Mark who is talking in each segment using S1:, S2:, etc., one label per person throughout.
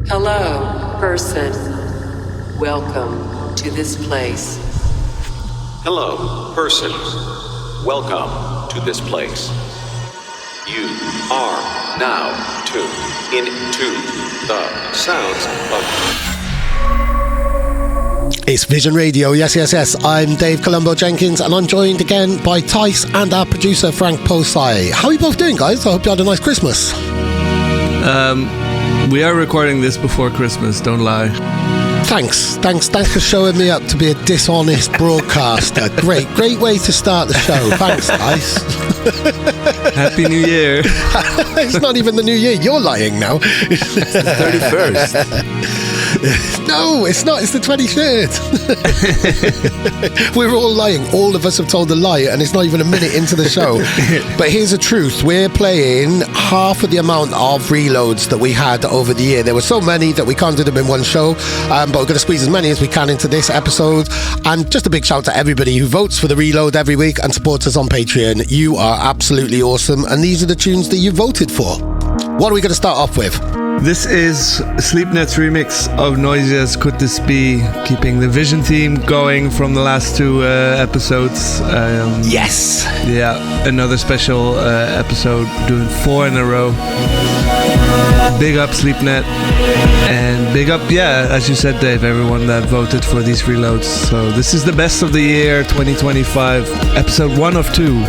S1: Hello, person. Welcome to this place.
S2: Hello, person. Welcome to this place. You are now tuned into the sounds of...
S3: It's Vision Radio, yes. I'm Dave Colombo Jenkins, and I'm joined again by Tice and our producer Frank Posij. How are you both doing, guys? I hope you had a nice Christmas.
S4: We are recording this before Christmas, don't lie.
S3: Thanks for showing me up to be a dishonest broadcaster. Great way to start the show. Thanks, Tice.
S4: Happy New Year.
S3: It's not even the New Year. You're lying now.
S5: It's the 31st.
S3: No, it's not. It's the 23rd. We're all lying. All of us have told a lie, and it's not even a minute into the show. But here's the truth. We're playing half of the amount of reloads that we had over the year. There were so many that we can't do them in one show, but we're going to squeeze as many as we can into this episode. And just a big shout to everybody who votes for the reload every week and supports us on Patreon. You are absolutely awesome, and these are the tunes that you voted for. What are we going to start off with?
S4: This is Sleepnet's remix of Noisia's Could This Be, keeping the Vision theme going from the last two episodes.
S3: Yes!
S4: Yeah, another special episode, doing 4 in a row. Big up Sleepnet, and big up, as you said, Dave, everyone that voted for these reloads. So this is the best of the year 2025, episode 1 of 2.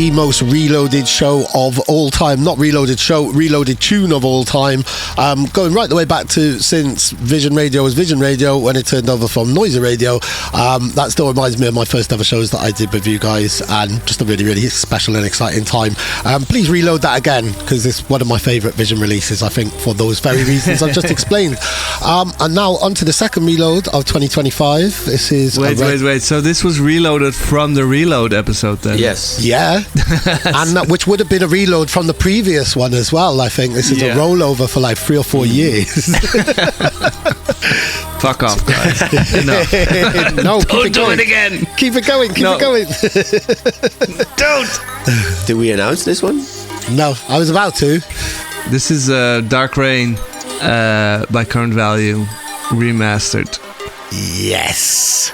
S3: Most reloaded show of all time. Not reloaded show, reloaded tune of all time. Going right the way back to since Vision Radio was Vision Radio, when it turned over from Noisia Radio. That still reminds me of my first ever shows that I did with you guys, and just a really special and exciting time. Please reload that again, because it's one of my favourite Vision releases, I think, for those very reasons I've just explained. And now on to the second reload of 2025. This is
S4: wait, so this was reloaded from the reload episode then?
S5: Yes.
S3: Yeah. And that, which would have been a reload from the previous one as well. I think this is a rollover for like 3 or 4 years.
S4: Fuck off, guys. Enough.
S3: No,
S4: don't do it again.
S3: Keep it going. Keep it going.
S4: Don't.
S5: Did we announce this one?
S3: No, I was about to.
S4: This is Dark Rain by Current Value, remastered.
S3: Yes.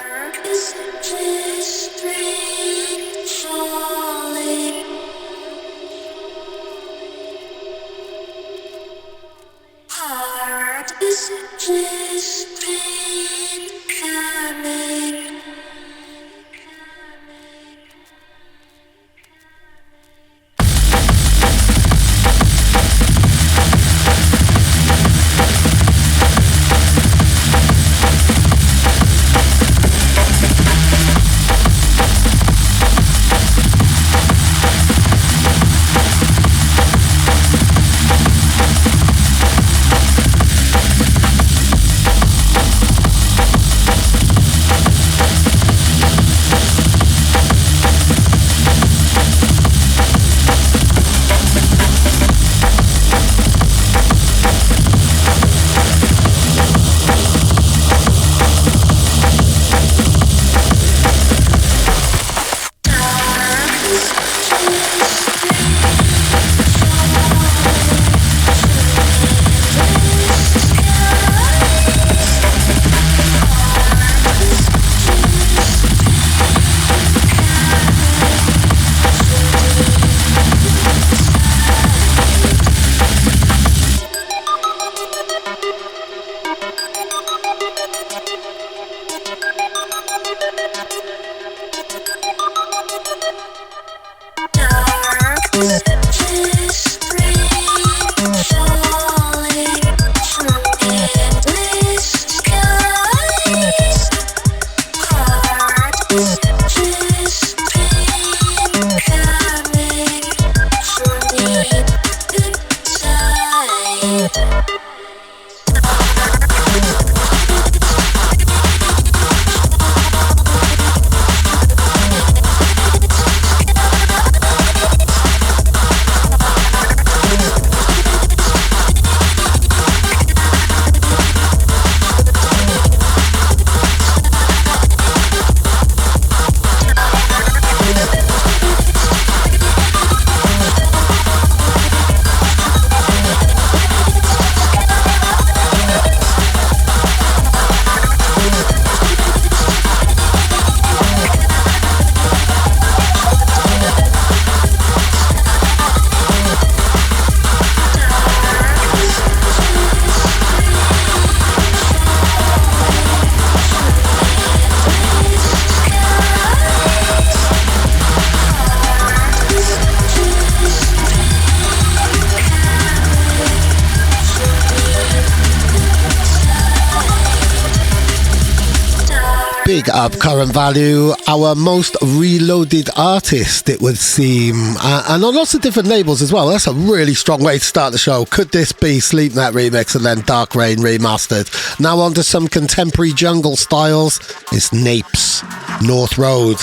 S3: Big up Current Value, our most reloaded artist, it would seem. And on lots of different labels as well. That's a really strong way to start the show. Could this be Sleepnet remix and then Dark Rain remastered? Now on to some contemporary jungle styles. It's Napes, North Road,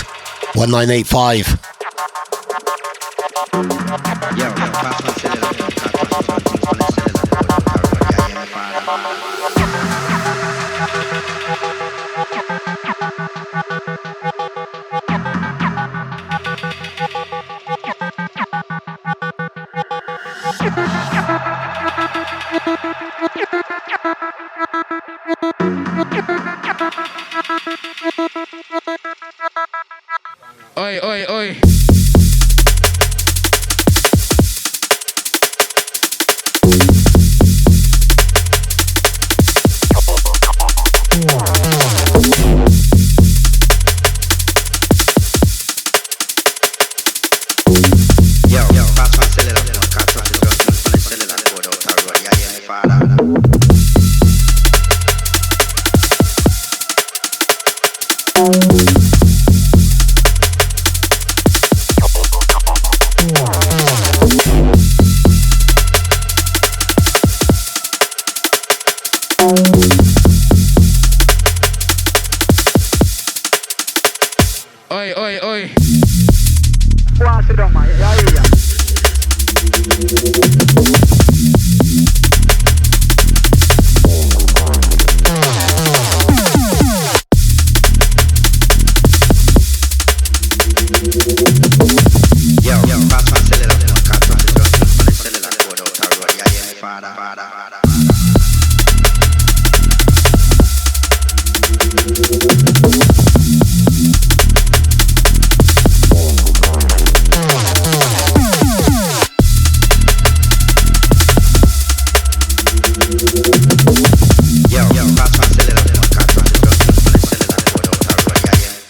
S3: 1985.
S6: Oi, oi, oi. Oi, oi, oi.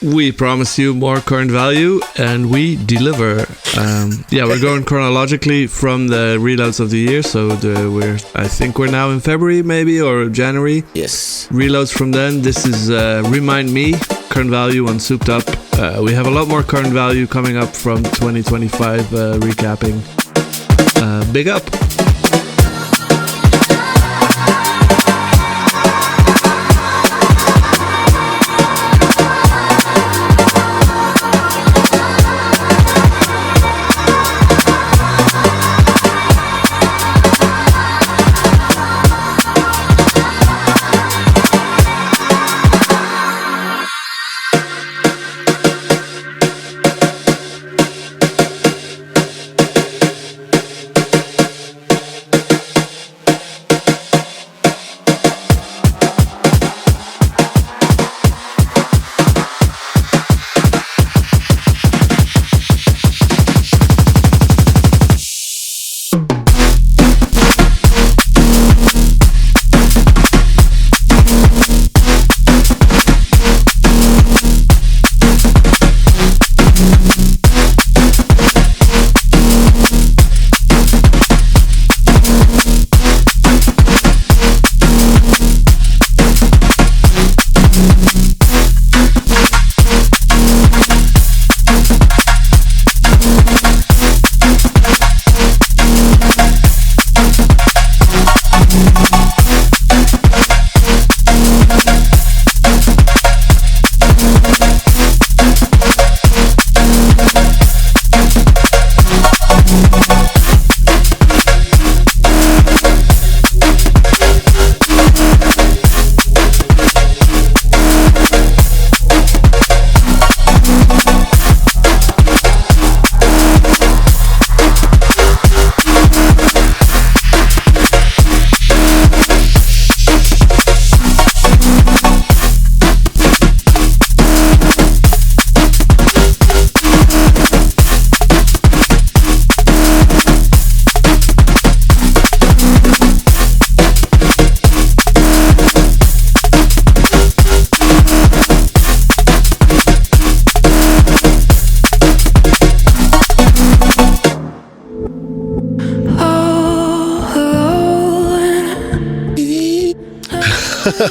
S6: We promise you more current value, and we deliver. We're going chronologically from the reloads of the year. So I think we're now in February, maybe, or January.
S5: Yes.
S3: Reloads from then. This is Remind Me, current value on Souped Up. We have a lot more current value coming up from 2025 recapping. Big up.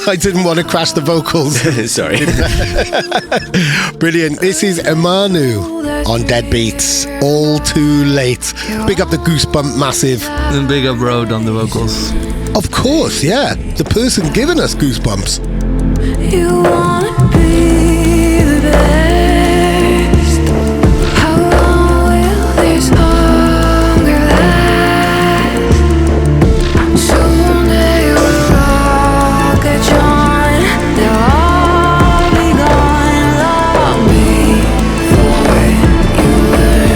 S3: I didn't want to crash the vocals.
S5: Sorry.
S3: Brilliant. This is IMANU on Deadbeats. All Too Late. Big up the Goosebump Massive.
S6: And big up Rhode on the vocals.
S3: Of course, yeah. The person giving us Goosebumps.
S7: You wanna be the best. How long will this hunger last? Someday we'll all get John. They'll all be gone long before you learn.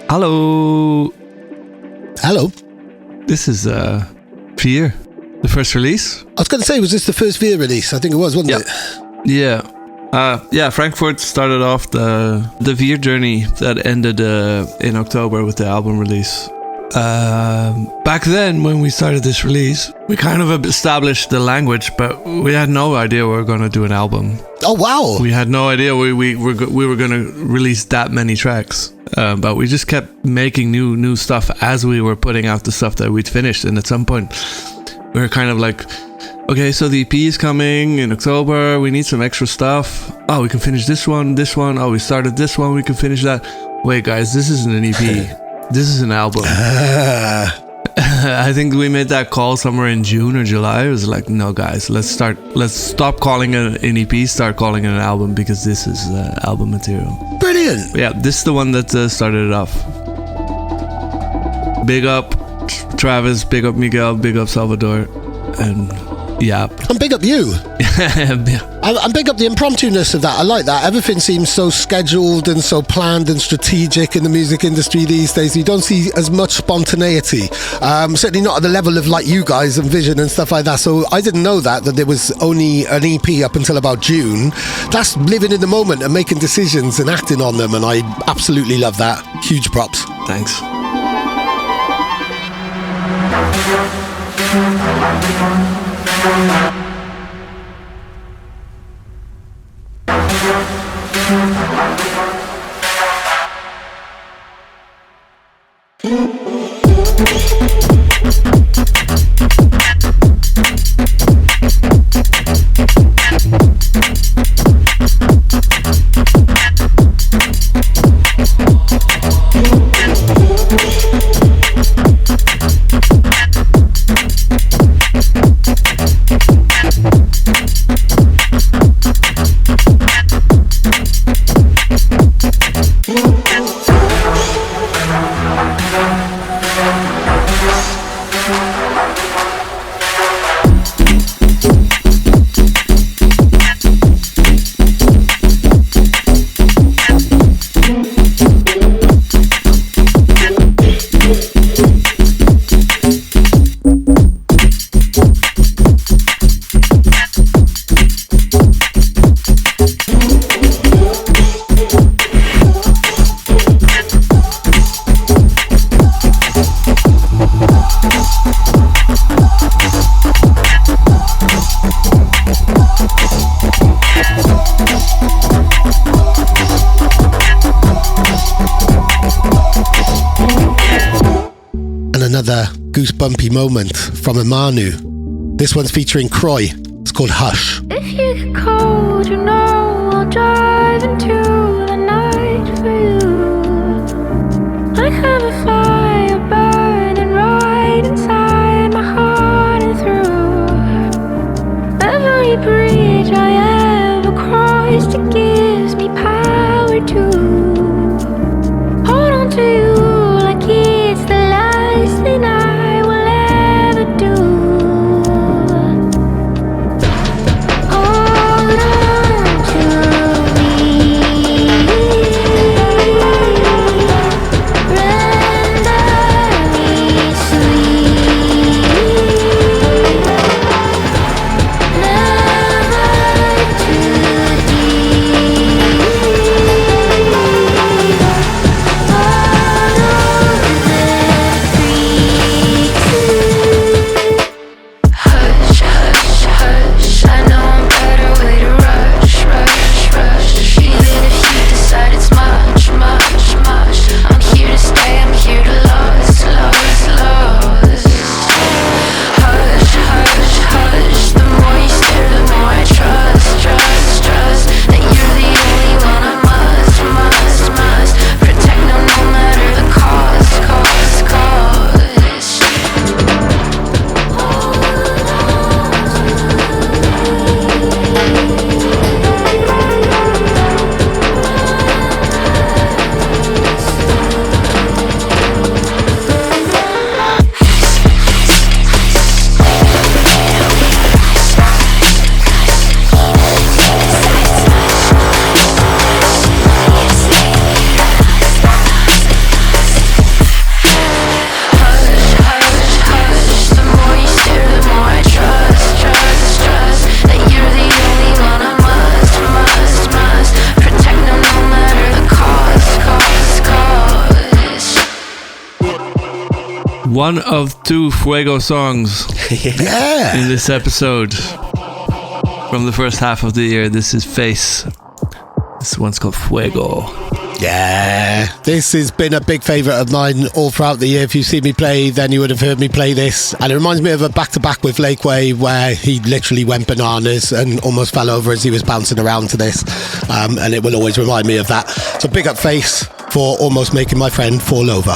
S6: Hello.
S3: Hello.
S6: This is VIER, the first release.
S3: I was going to say, was this the first VIER release? I think it was, wasn't it?
S6: Yeah. Frankfurt started off the VIER journey that ended in October with the album release. Back then, when we started this release, we kind of established the language, but we had no idea we were going to do an album.
S3: Oh, wow.
S6: We had no idea we were going to release that many tracks. But we just kept making new stuff as we were putting out the stuff that we'd finished. And at some point, we were kind of like, okay, so the EP is coming in October. We need some extra stuff. Oh, we can finish this one. Oh, we started this one. We can finish that. Wait, guys, this isn't an EP. This is an album. I think we made that call somewhere in June or July. It was like, no, guys, let's stop calling it an EP, start calling it an album, because this is album material.
S3: Brilliant.
S6: Yeah, this is the one that started it off. Big up Travis, big up Miguel, big up Salvador, and yeah.
S3: And big up you. And big up the impromptu-ness of that. I like that. Everything seems so scheduled and so planned and strategic in the music industry these days. You don't see as much spontaneity. Certainly not at the level of like you guys and Vision and stuff like that. So I didn't know that there was only an EP up until about June. That's living in the moment and making decisions and acting on them. And I absolutely love that. Huge props.
S6: Thanks.
S3: another goosebumpy moment from IMANU. This one's featuring Kroy. It's called Hush.
S7: If you get cold, you know I'll drive into the night for you. I have a fire burning right inside my heart and through every bridge I ever crossed. It gives me power to hold on to you like it's the last thing I will ever do.
S6: One of two Fuego songs
S3: Yeah.
S6: in this episode from the first half of the year. This is Phace. This one's called Fuego.
S3: Yeah. This has been a big favourite of mine all throughout the year. If you've seen me play, then you would have heard me play this. And it reminds me of a back-to-back with Lakeway where he literally went bananas and almost fell over as he was bouncing around to this. And it will always remind me of that. So big up Phace for almost making my friend fall over.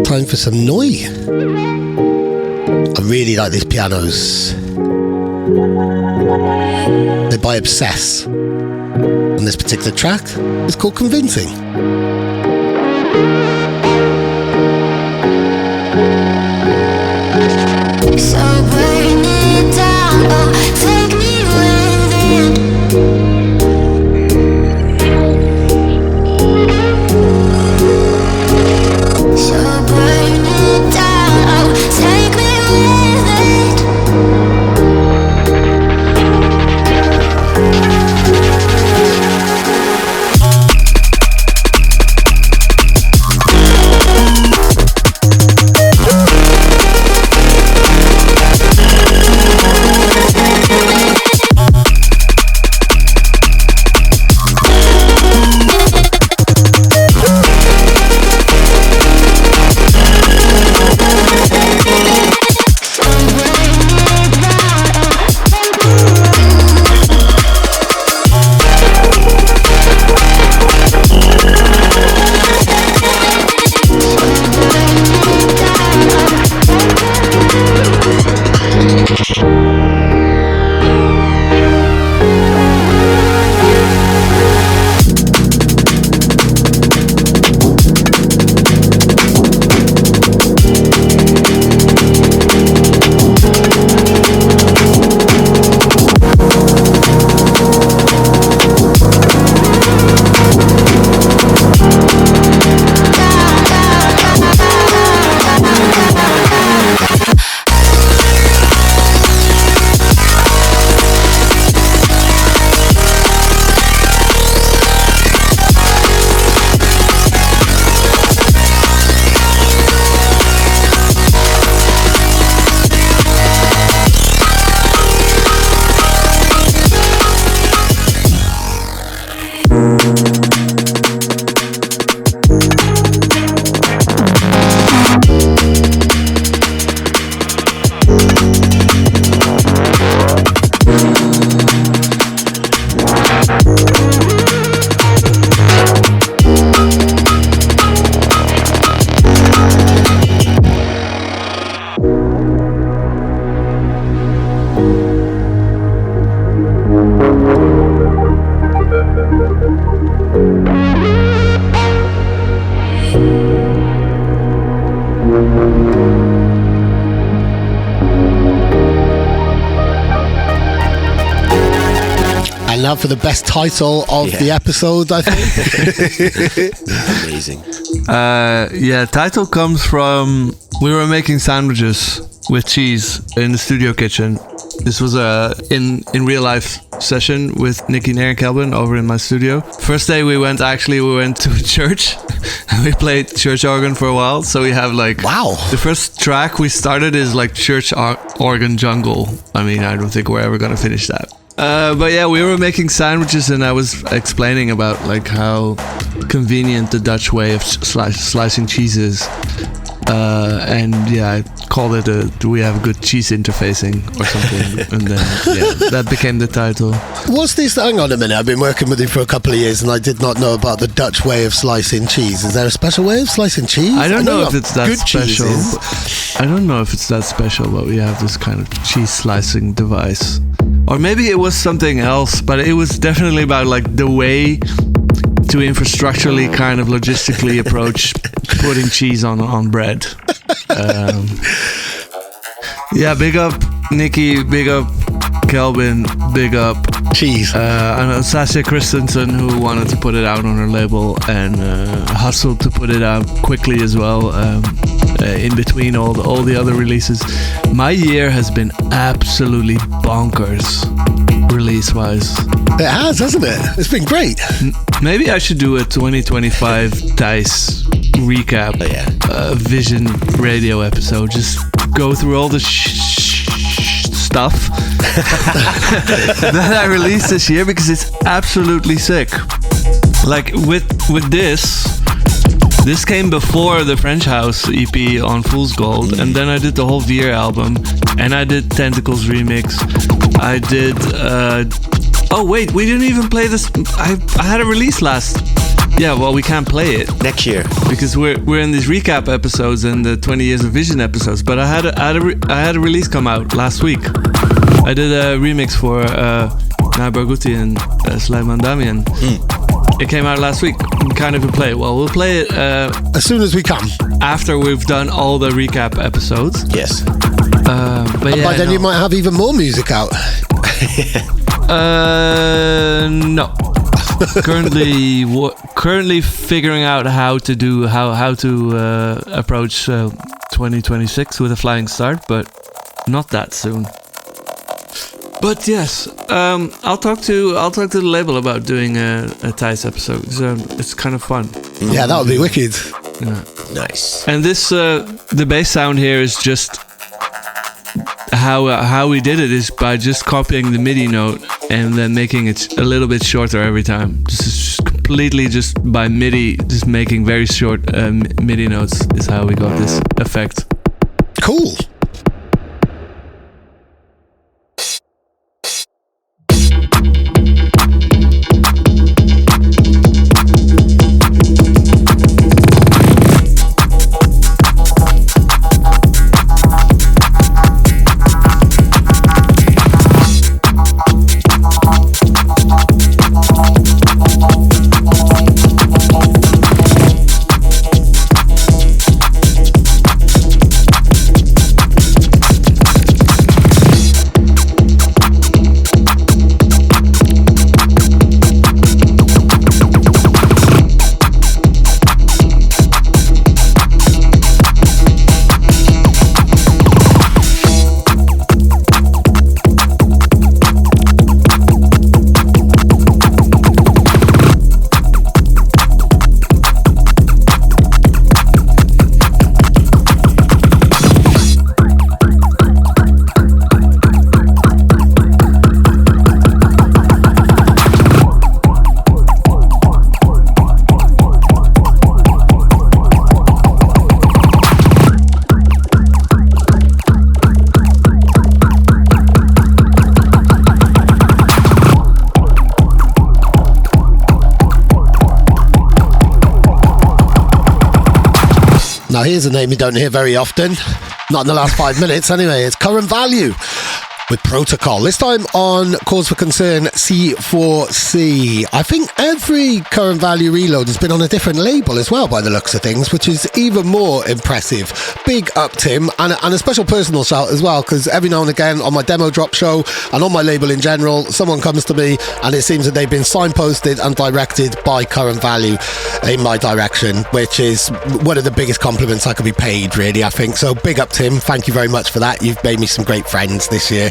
S3: Time for some Noisia. I really like these pianos. They're by OBSES. And this particular track is called Convincing.
S7: So burn it down, oh, take me so burn it down, oh, take me with it.
S3: have for the best title of the episode, I think.
S5: Amazing.
S6: Title comes from, we were making sandwiches with cheese in the studio kitchen. This was a in real life session with Nikki, Nair, and Kelbin over in my studio. First day we went to a church and we played church organ for a while. So we have the first track we started is like church organ jungle. I mean, I don't think we're ever gonna finish that. But yeah, we were making sandwiches and I was explaining about like how convenient the Dutch way of slicing cheese is. And yeah, I called it do we have good cheese interfacing or something, and then that became the title.
S3: What's this? Hang on a minute, I've been working with you for a couple of years and I did not know about the Dutch way of slicing cheese. Is there a special way of slicing cheese?
S6: I don't know if it's that
S3: good
S6: special. I don't know if it's that special, but we have this kind of cheese slicing device. Or maybe it was something else, but it was definitely about like the way to infrastructurally kind of logistically approach putting cheese on bread. Big up Nikki, big up Kelbin, big up
S3: cheese.
S6: And Sasha Christensen, who wanted to put it out on her label and hustled to put it out quickly as well. In between all the other releases, my year has been absolutely bonkers, release-wise.
S3: It has, hasn't it? It's been great.
S6: Maybe I should do a 2025 Dice recap, Vision Radio episode. Just go through all the stuff that I released this year because it's absolutely sick. Like with this came before the French House EP on Fool's Gold, and then I did the whole VIER album, and I did Tentacles remix. I did. Oh wait, we didn't even play this. I had a release last. Yeah, well, we can't play it
S5: next year
S6: because we're in these recap episodes and the 20 years of Vision episodes. But I had a release come out last week. I did a remix for Nair Barghouti and Sulaiman Damian. It came out last week. We can't even play it. Well, we'll play it
S3: as soon as we can.
S6: After we've done all the recap episodes.
S5: Yes.
S3: But by then you might have even more music out.
S6: No. Currently figuring out how to approach 2026 with a flying start, but not that soon. But yes, I'll talk to the label about doing a Thijs episode. It's kind of fun.
S3: Yeah, that would be wicked.
S6: Yeah.
S5: Nice.
S6: And this the bass sound here is just how we did it is by just copying the MIDI note and then making it a little bit shorter every time. Just completely just by MIDI, just making very short MIDI notes is how we got this effect.
S3: Cool. Now here's a name you don't hear very often, not in the last 5 minutes anyway. It's Current Value with Protocol. This time on Cause for Concern C4C. I think every current value reload has been on a different label as well by the looks of things, which is even more impressive. Big up Tim, and a special personal shout as well, because every now and again on my demo drop show and on my label in general, someone comes to me and it seems that they've been signposted and directed by current value in my direction, which is one of the biggest compliments I could be paid, really, I think. So big up Tim, thank you very much for that. You've made me some great friends this year.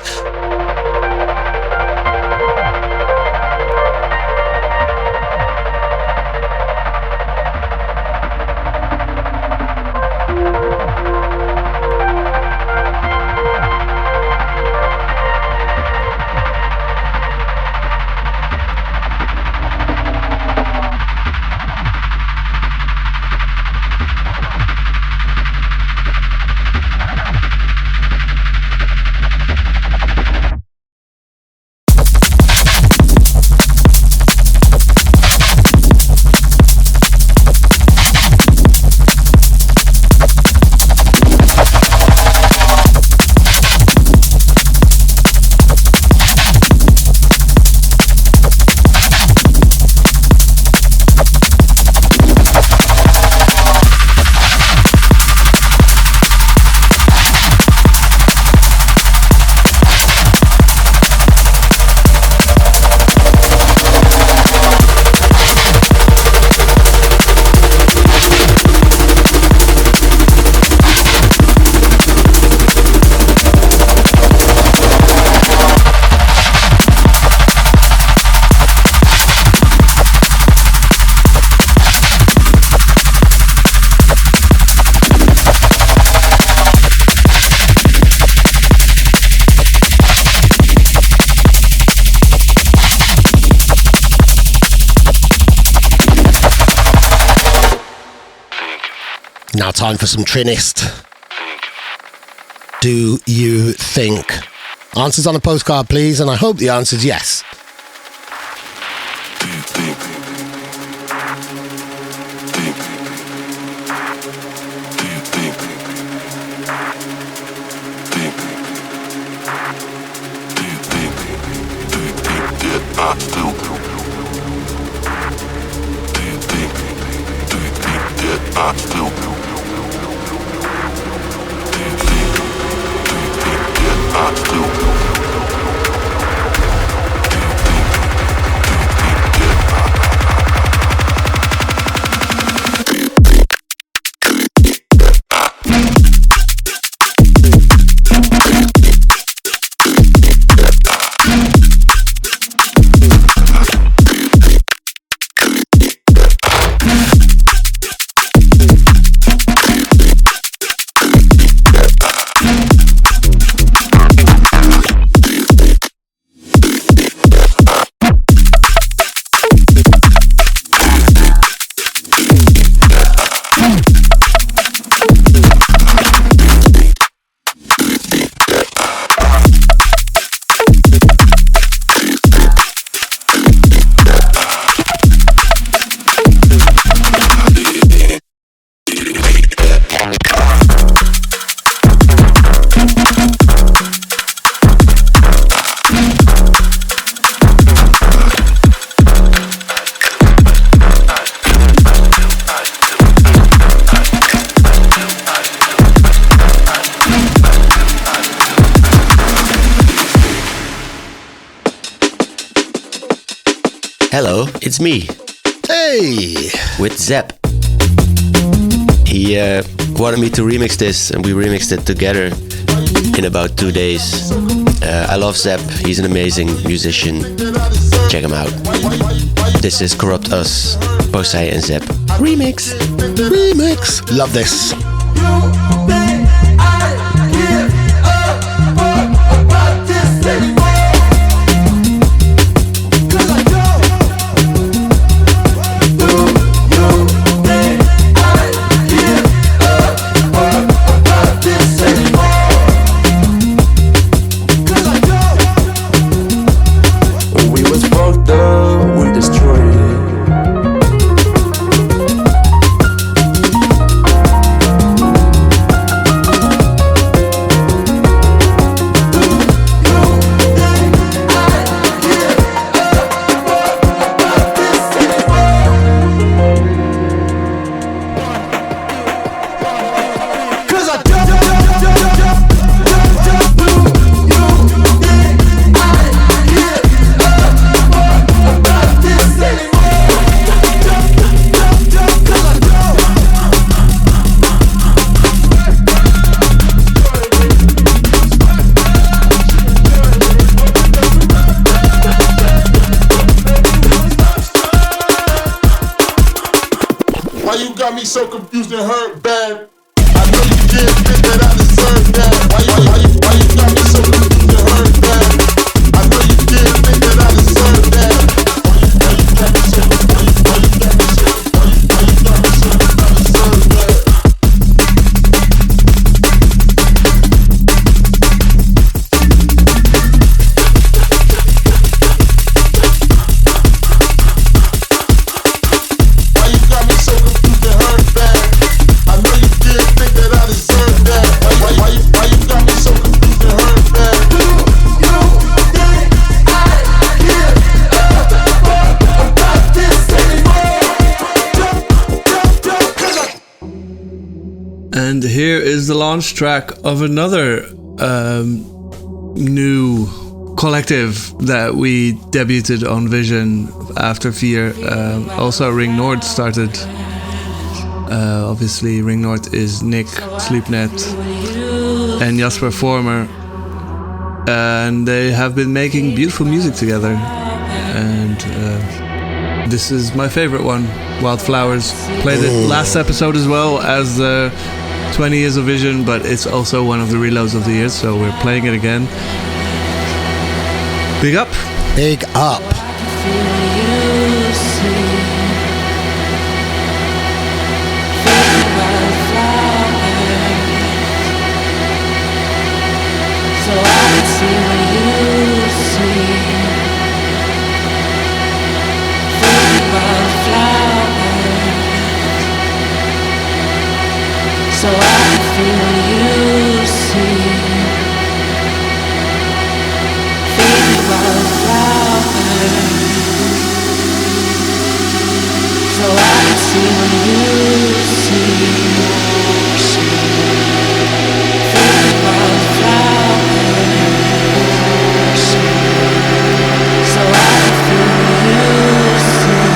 S3: Now time for some Trinist. Do you think? Answers on a postcard, please, and I hope the answer's yes.
S8: Do you think? Do you think? Think? Do you think? Do you think that I still? Do you think? Do you think that I still? I still
S5: Hello, it's me.
S3: Hey!
S5: With Zep. He wanted me to remix this, and we remixed it together in about 2 days. I love Zep, he's an amazing musician. Check him out. This is Corrupt Us, Posij and Zep. Remix!
S3: Remix! Love this.
S9: got me so confused and hurt bad? I know you didn't think that I deserved that. Why you got me so confused and hurt bad? I know you didn't think that I deserved that. Why you got me so confused? Why you got me so confused? Why you got me so confused? I deserve that.
S6: And here is the launch track of another new collective that we debuted on Vision after VIER. Also, Ring Noord started. Obviously, Ring Noord is Nick, Sleepnet, and Jasper Former. And they have been making beautiful music together. And this is my favorite one, Wildflowers. Played it last episode as well as 20 years of Vision, but it's also one of the reloads of the year, so we're playing it again. Big up.
S3: Big up.
S10: So I feel you see. Fading wildflowers. So I see what you see. Fading wildflowers. So I feel you see.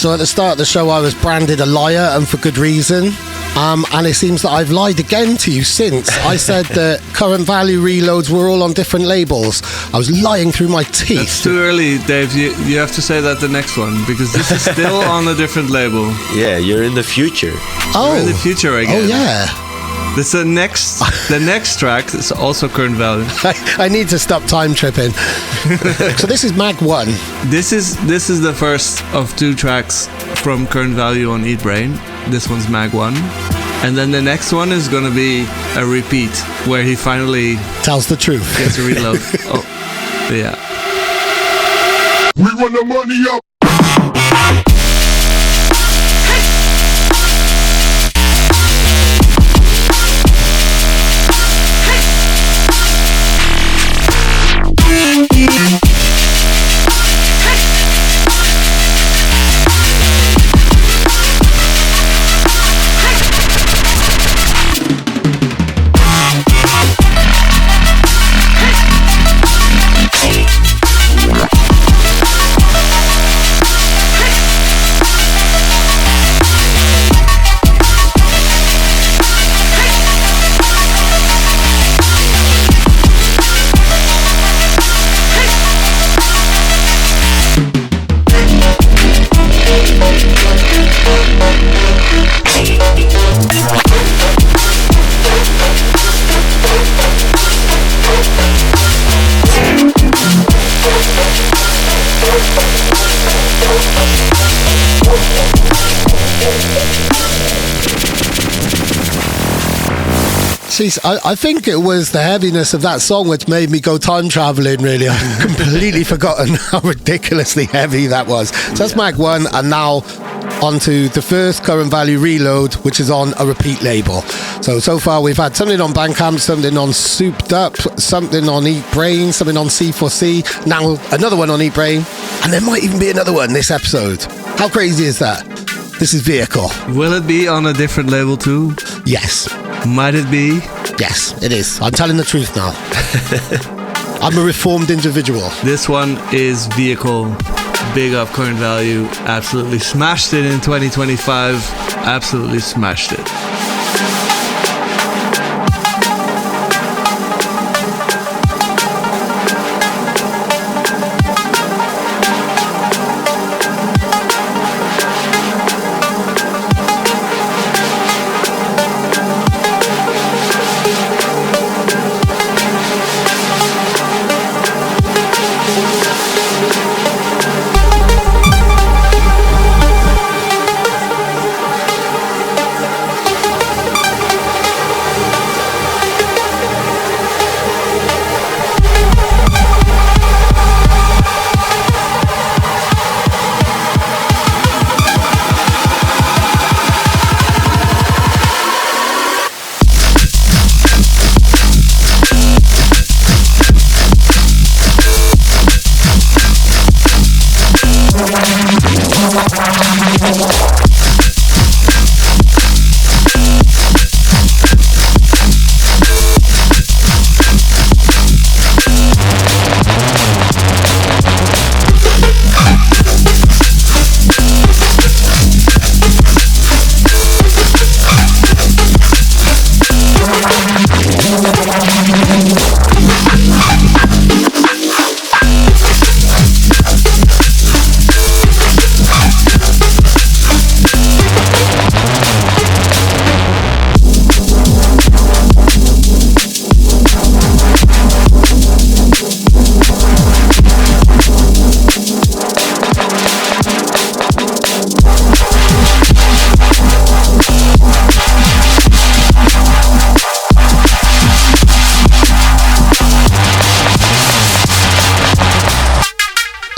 S3: So at the start of the show, I was branded a liar, and for good reason. And it seems that I've lied again to you since. I said that current value reloads were all on different labels. I was lying through my teeth.
S6: It's too early, Dave. You have to say that the next one, because this is still on a different label.
S5: Yeah, you're in the future.
S3: Oh,
S6: You're in the future again.
S3: Oh yeah.
S6: This the next track is also current value.
S3: I need to stop time tripping. So this is Mag 1.
S6: This is the first of 2 tracks from current value on EATBRAIN. This one's Mag 1. And then the next one is gonna be a repeat where he finally
S3: tells the truth.
S6: Gets a reload. Oh, yeah.
S9: We run the money up.
S3: Jeez, I think it was the heaviness of that song which made me go time traveling, really. I've completely forgotten how ridiculously heavy that was. So that's Mag 1, and now onto the first current value reload, which is on a repeat label. So far we've had something on BANDCAMP, something on Souped Up, something on EATBRAIN, something on C4C, now another one on EATBRAIN, and there might even be another one this episode. How crazy is that? This is Vehicle.
S6: Will it be on a different label too?
S3: Yes.
S6: Might it be?
S3: Yes, it is. I'm telling the truth now. I'm a reformed individual.
S6: This one is Vehicle. Big up current value. Absolutely smashed it in 2025. Absolutely smashed it.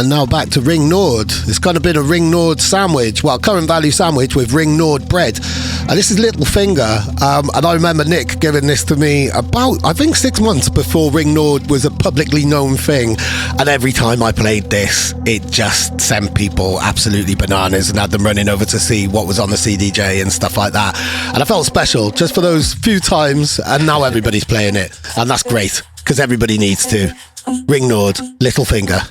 S3: Now back to Ring Nord. It's kind of been a Ring Nord sandwich, well, current value sandwich with Ring Nord bread. And this is Little Finger. And I remember Nick giving this to me about, I think, 6 months before Ring Nord was a publicly known thing. And every time I played this, it just sent people absolutely bananas and had them running over to see what was on the CDJ and stuff like that. And I felt special just for those few times. And now everybody's playing it. And that's great, because everybody needs to. Ring Nord, Little Finger.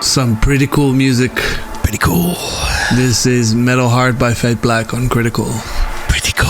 S6: Some pretty cool music.
S3: Pretty cool.
S6: This is Metal Heart by Fade Black on Critical.
S3: Pretty cool.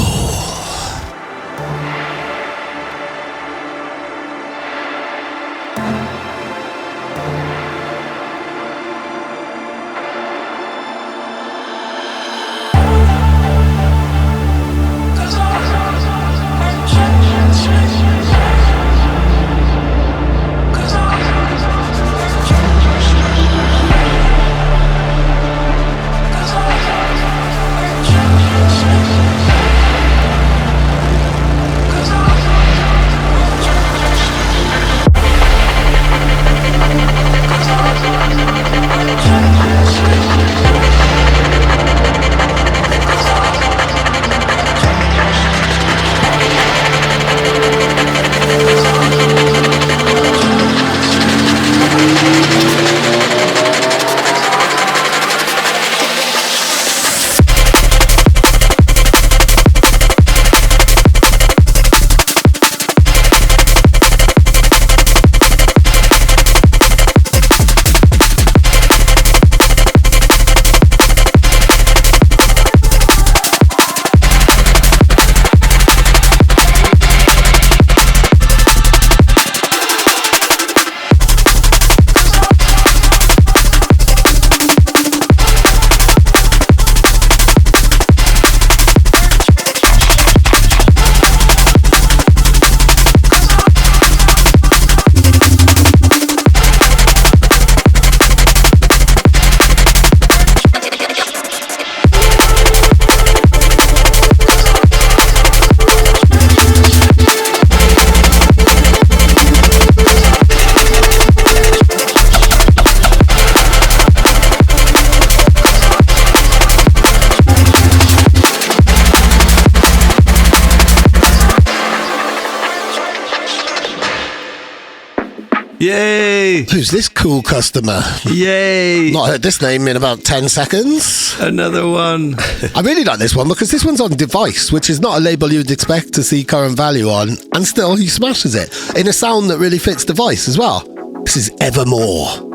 S6: Yay!
S3: Who's this cool customer?
S6: Yay!
S3: Not heard this name in about 10 seconds.
S6: Another one.
S3: I really like this one because this one's on Device, which is not a label you'd expect to see current value on, and still he smashes it in a sound that really fits Device as well. This is Evermore.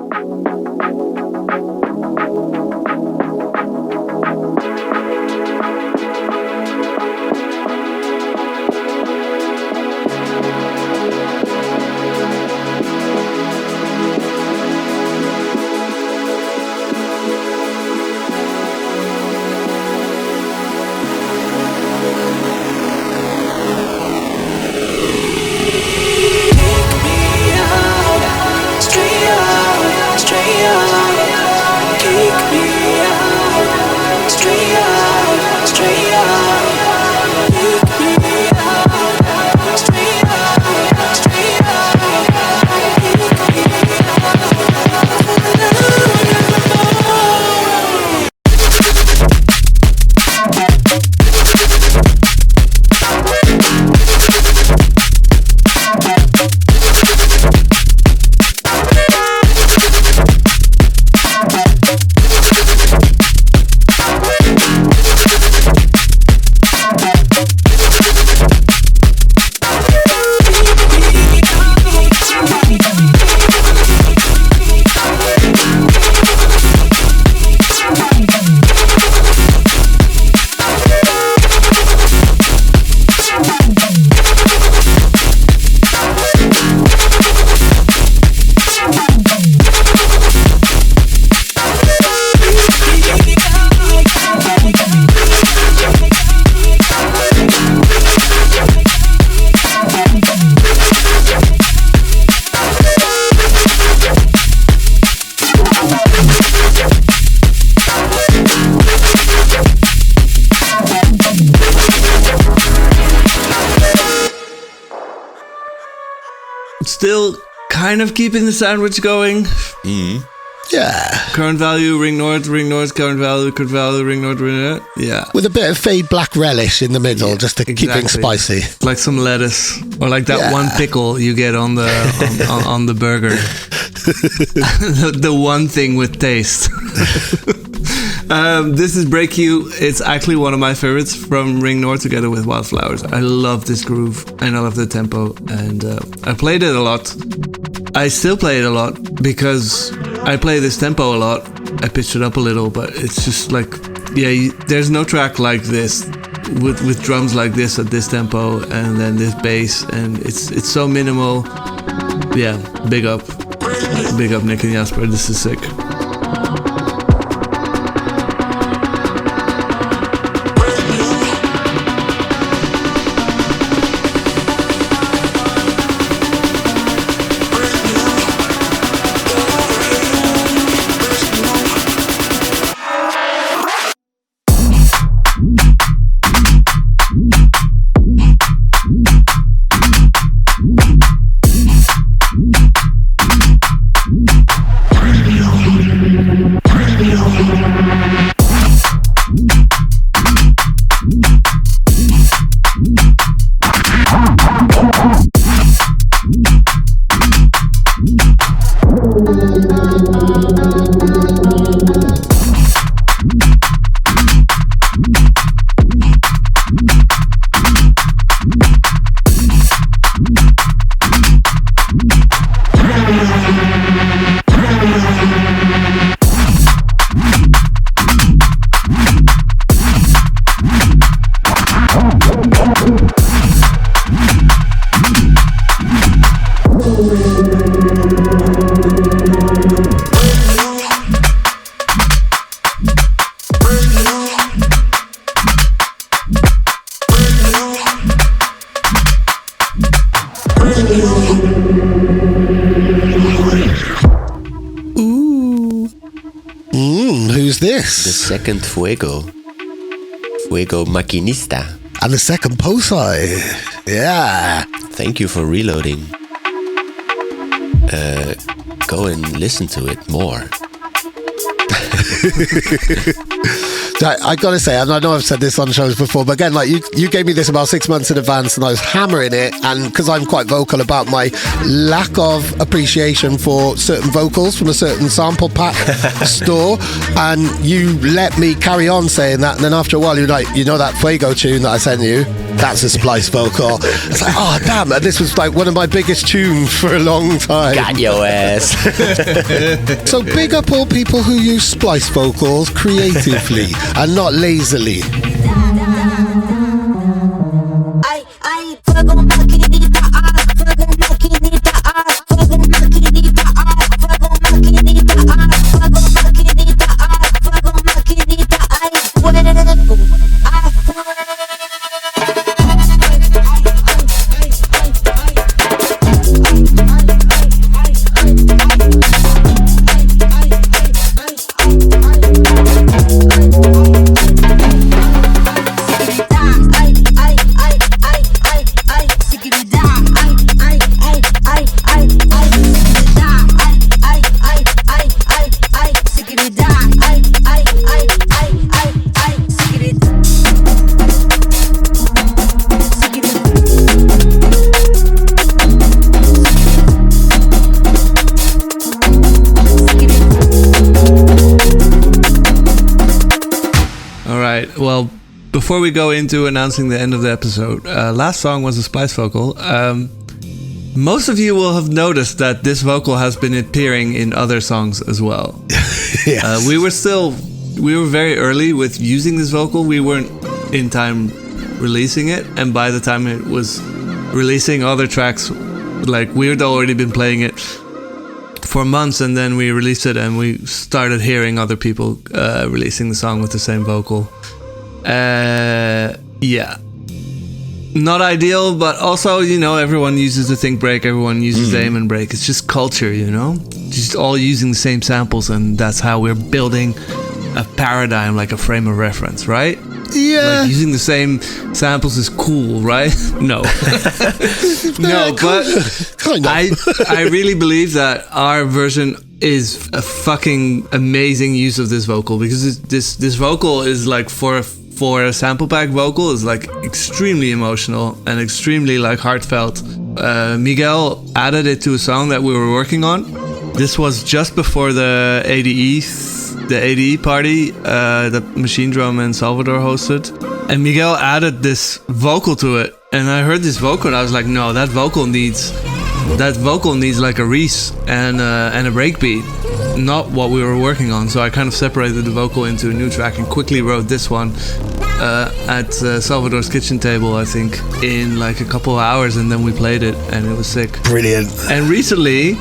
S6: still kind of keeping the sandwich going.
S3: Yeah.
S6: Current value, ring north, current value, ring north. Yeah.
S3: With a bit of fade black relish in the middle, just to keep things spicy.
S6: Like some lettuce, or like that one pickle you get on the on the burger. the one thing with taste. This is Break You. It's actually one of my favorites from Ring North together with Wildflowers. I love this groove and I love the tempo, and I played it a lot. I still play it a lot because I play this tempo a lot. I pitched it up a little, but it's just like, there's no track like this with drums like this at this tempo and then this bass, and it's so minimal. Yeah, big up Nick and Jasper. This is sick.
S3: The
S5: second Fuego Maquinista.
S3: And the second Posij. Yeah.
S5: Thank you for reloading. Go and listen to it more.
S3: I gotta say, and I know I've said this on shows before, but again, like you gave me this about 6 months in advance, and I was hammering it, and because I'm quite vocal about my lack of appreciation for certain vocals from a certain sample pack store, and you let me carry on saying that, and then after a while you're like, you know that Fuego tune that I sent you? That's a splice vocal. It's like, oh damn, and this was like one of my biggest tunes for a long time.
S5: Got your ass.
S3: So big up all people who use splice vocals creatively and not lazily.
S6: Well, before we go into announcing the end of the episode, last song was a splice vocal. Most of you will have noticed that this vocal has been appearing in other songs as well.
S3: Yes.
S6: We were very early with using this vocal. We weren't in time releasing it, and by the time it was releasing other tracks, like we'd already been playing it for months, and then we released it and we started hearing other people releasing the song with the same vocal. Yeah, not ideal, but also, you know, everyone uses the think break, everyone uses the aim and break. It's just culture, you know, just all using the same samples, and that's how we're building a paradigm, like a frame of reference, right?
S3: Yeah.
S6: Like using the same samples is cool, right? No. No, but
S3: kind of.
S6: I really believe that our version is a fucking amazing use of this vocal, because this vocal is like for a sample pack vocal is like extremely emotional and extremely like heartfelt. Miguel added it to a song that we were working on. This was just before the ADE party that Machine Drum and Salvador hosted, and Miguel added this vocal to it, and I heard this vocal and I was like, no, that vocal needs like a Reese and a breakbeat, not what we were working on. So I kind of separated the vocal into a new track and quickly wrote this one at Salvador's kitchen table, I think, in like a couple of hours, and then we played it and it was sick.
S3: Brilliant.
S6: And recently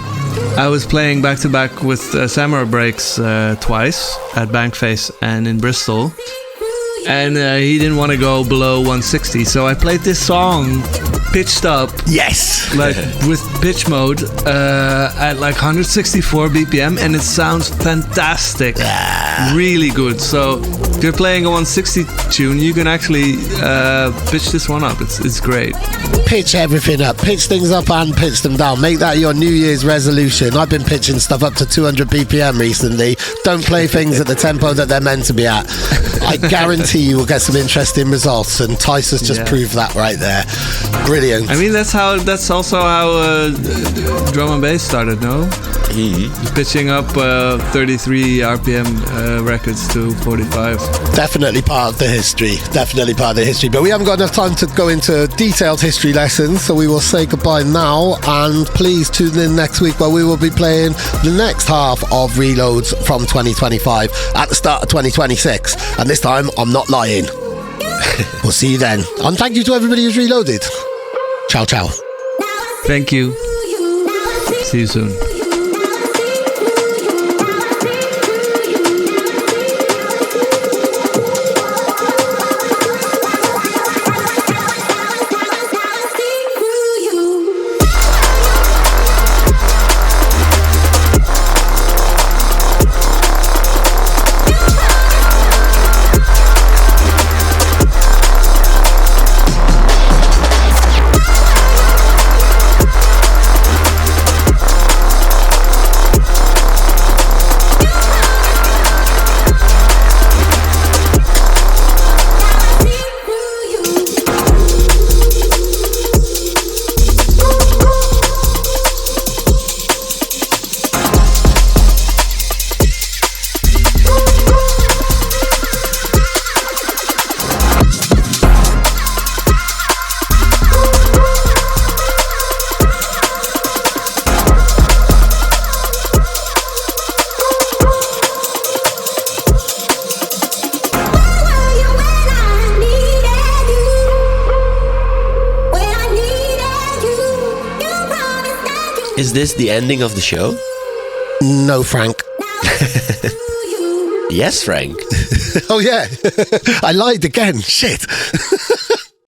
S6: I was playing back to back with Samurai Breaks twice at Bankface and in Bristol, and he didn't want to go below 160, so I played this song pitched up,
S3: yes,
S6: like with pitch mode at like 164 BPM, and it sounds fantastic, really good. So if you're playing a 160 tune, you can actually pitch this one up. It's great.
S3: Pitch everything up, pitch things up and pitch them down. Make that your New Year's resolution. I've been pitching stuff up to 200 BPM recently. Don't play things at the tempo that they're meant to be at. I guarantee you will get some interesting results, and Tice has just proved that right there. Brilliant.
S6: I mean, that's also how drum and bass started, no? Mm-hmm. Pitching up 33 RPM records to 45.
S3: Definitely part of the history. Definitely part of the history. But we haven't got enough time to go into detailed history lessons, so we will say goodbye now. And please tune in next week, where we will be playing the next half of Reloads from 2025 at the start of 2026. And this time, I'm not lying. We'll see you then. And thank you to everybody who's reloaded. Ciao, ciao.
S6: Thank you. See you soon.
S5: Is this the ending of the show?
S3: No, Frank.
S5: Yes, Frank.
S3: Oh, yeah. I lied again. Shit.